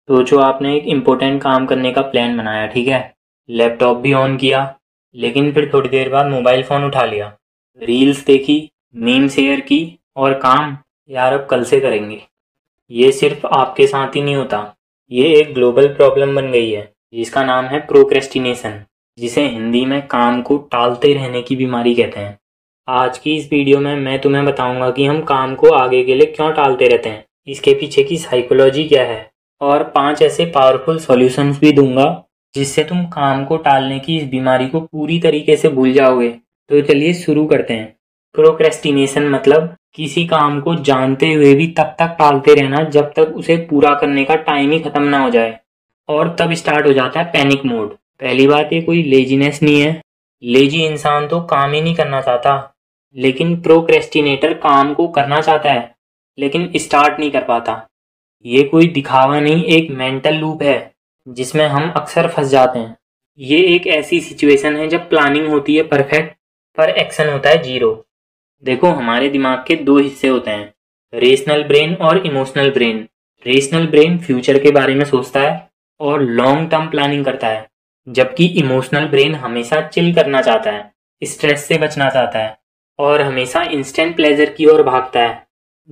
सोचो आपने एक इम्पोर्टेंट काम करने का प्लान बनाया, ठीक है। लैपटॉप भी ऑन किया, लेकिन फिर थोड़ी देर बाद मोबाइल फ़ोन उठा लिया, रील्स देखी, मीम शेयर की और काम यार अब कल से करेंगे। ये सिर्फ आपके साथ ही नहीं होता, ये एक ग्लोबल प्रॉब्लम बन गई है जिसका नाम है प्रोक्रेस्टिनेशन, जिसे हिंदी में काम को टालते रहने की बीमारी कहते हैं। आज की इस वीडियो में मैं तुम्हें बताऊंगा कि हम काम को आगे के लिए क्यों टालते रहते हैं, इसके पीछे की साइकोलॉजी क्या है, और 5 ऐसे पावरफुल सॉल्यूशंस भी दूंगा जिससे तुम काम को टालने की इस बीमारी को पूरी तरीके से भूल जाओगे। तो चलिए शुरू करते हैं। प्रोक्रेस्टिनेशन मतलब किसी काम को जानते हुए भी तब तक टालते रहना जब तक उसे पूरा करने का टाइम ही खत्म ना हो जाए, और तब स्टार्ट हो जाता है पैनिक मोड। पहली बात, ये कोई लेजीनेस नहीं है। लेजी इंसान तो काम ही नहीं करना चाहता, लेकिन प्रोक्रेस्टिनेटर काम को करना चाहता है लेकिन स्टार्ट नहीं कर पाता। ये कोई दिखावा नहीं, एक मेंटल लूप है जिसमें हम अक्सर फंस जाते हैं। ये एक ऐसी सिचुएशन है जब प्लानिंग होती है परफेक्ट, पर एक्शन होता है जीरो। देखो, हमारे दिमाग के 2 हिस्से होते हैं, रेशनल ब्रेन और emotional brain. Rational brain future के बारे में सोचता है और लॉन्ग टर्म प्लानिंग करता है, जबकि इमोशनल ब्रेन हमेशा चिल करना चाहता है, स्ट्रेस से बचना चाहता है और हमेशा इंस्टेंट प्लेजर की ओर भागता है।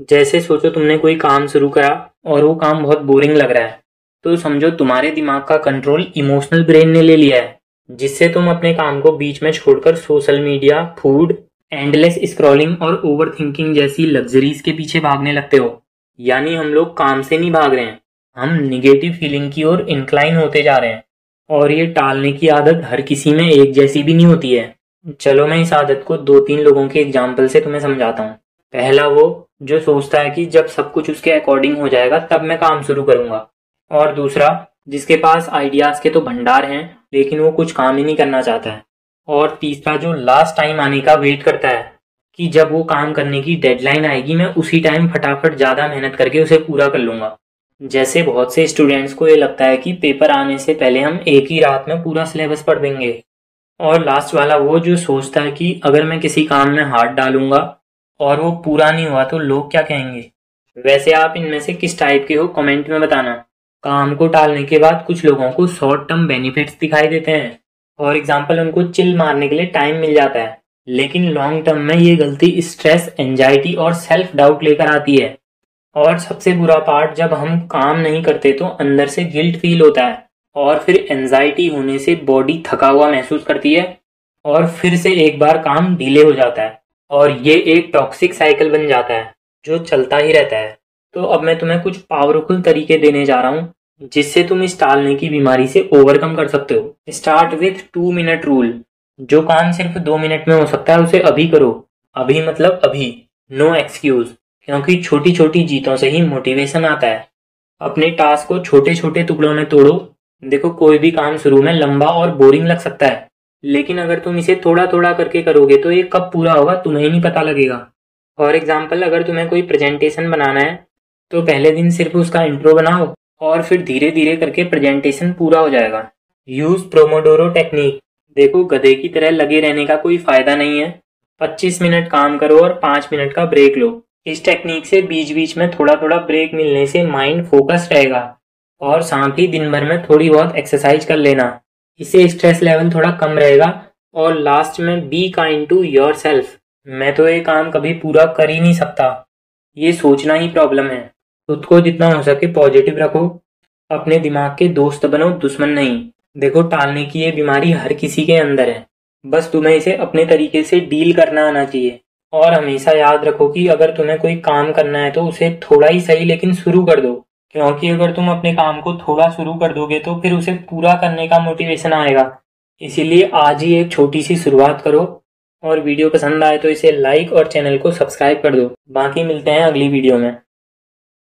जैसे सोचो तुमने कोई काम शुरू करा और वो काम बहुत बोरिंग लग रहा है, तो समझो तुम्हारे दिमाग का कंट्रोल इमोशनल ब्रेन ने ले लिया है, जिससे तुम अपने काम को बीच में छोड़कर social media, food, endless scrolling और ओवर थिंकिंग जैसी लग्जरीज के पीछे भागने लगते हो। यानी हम लोग काम से नहीं भाग रहे हैं, हम निगेटिव फीलिंग की ओर इंक्लाइन होते जा रहे हैं। और ये टालने की आदत हर किसी में एक जैसी भी नहीं होती है। चलो मैं इस आदत को 2-3 लोगों के एग्जाम्पल से तुम्हें समझाता हूँ। पहला वो जो सोचता है कि जब सब कुछ उसके अकॉर्डिंग हो जाएगा तब मैं काम शुरू करूंगा, और दूसरा जिसके पास आइडियाज के तो भंडार हैं लेकिन वो कुछ काम ही नहीं करना चाहता है, और तीसरा जो लास्ट टाइम आने का वेट करता है कि जब वो काम करने की डेडलाइन आएगी मैं उसी टाइम फटाफट ज़्यादा मेहनत करके उसे पूरा कर लूँगा। जैसे बहुत से स्टूडेंट्स को ये लगता है कि पेपर आने से पहले हम एक ही रात में पूरा सिलेबस पढ़ देंगे, और लास्ट वाला वो जो सोचता है कि अगर मैं किसी काम में हाथ डालूंगा और वो पूरा नहीं हुआ तो लोग क्या कहेंगे। वैसे आप इनमें से किस टाइप के हो, कमेंट में बताना। काम को टालने के बाद कुछ लोगों को शॉर्ट टर्म बेनिफिट्स दिखाई देते हैं, फॉर एग्जाम्पल उनको चिल मारने के लिए टाइम मिल जाता है, लेकिन लॉन्ग टर्म में ये गलती स्ट्रेस, एंजाइटी और सेल्फ डाउट लेकर आती है। और सबसे बुरा पार्ट, जब हम काम नहीं करते तो अंदर से गिल्ट फील होता है, और फिर एंजाइटी होने से बॉडी थका हुआ महसूस करती है और फिर से एक बार काम डिले हो जाता है, और ये एक टॉक्सिक साइकिल बन जाता है जो चलता ही रहता है। तो अब मैं तुम्हें कुछ पावरफुल तरीके देने जा रहा हूँ जिससे तुम इस टालने की बीमारी से ओवरकम कर सकते हो। Start with 2 minute rule. जो काम सिर्फ 2 मिनट में हो सकता है उसे अभी करो। अभी मतलब अभी, नो एक्सक्यूज, क्योंकि छोटी छोटी जीतों से ही मोटिवेशन आता है। अपने टास्क को छोटे छोटे टुकड़ों में तोड़ो। देखो, कोई भी काम शुरू में लंबा और बोरिंग लग सकता है, लेकिन अगर तुम इसे थोड़ा थोड़ा करके करोगे तो ये कब पूरा होगा तुम्हें ही नहीं पता लगेगा। फॉर एग्जाम्पल, अगर तुम्हें कोई प्रेजेंटेशन बनाना है तो पहले दिन सिर्फ उसका इंट्रो बनाओ और फिर धीरे धीरे करके प्रेजेंटेशन पूरा हो जाएगा। Use pomodoro technique. देखो, गधे की तरह लगे रहने का कोई फायदा नहीं है। 25 मिनट काम करो और 5 मिनट का ब्रेक लो। इस टेक्निक से बीच बीच में थोड़ा थोड़ा ब्रेक मिलने से माइंड फोकस रहेगा, और साथ ही दिन भर में थोड़ी बहुत एक्सरसाइज कर लेना, इससे स्ट्रेस लेवल थोड़ा कम रहेगा। और लास्ट में, be kind to yourself. मैं तो ये काम कभी पूरा कर ही नहीं सकता, ये सोचना ही प्रॉब्लम है। खुद को जितना हो सके पॉजिटिव रखो, अपने दिमाग के दोस्त बनो, दुश्मन नहीं। देखो, टालने की ये बीमारी हर किसी के अंदर है, बस तुम्हें इसे अपने तरीके से डील करना आना चाहिए। और हमेशा याद रखो कि अगर तुम्हें कोई काम करना है तो उसे थोड़ा ही सही लेकिन शुरू कर दो, क्योंकि अगर तुम अपने काम को थोड़ा शुरू कर दोगे तो फिर उसे पूरा करने का मोटिवेशन आएगा। इसीलिए आज ही एक छोटी सी शुरुआत करो, और वीडियो पसंद आए तो इसे लाइक और चैनल को सब्सक्राइब कर दो। बाकी मिलते हैं अगली वीडियो में।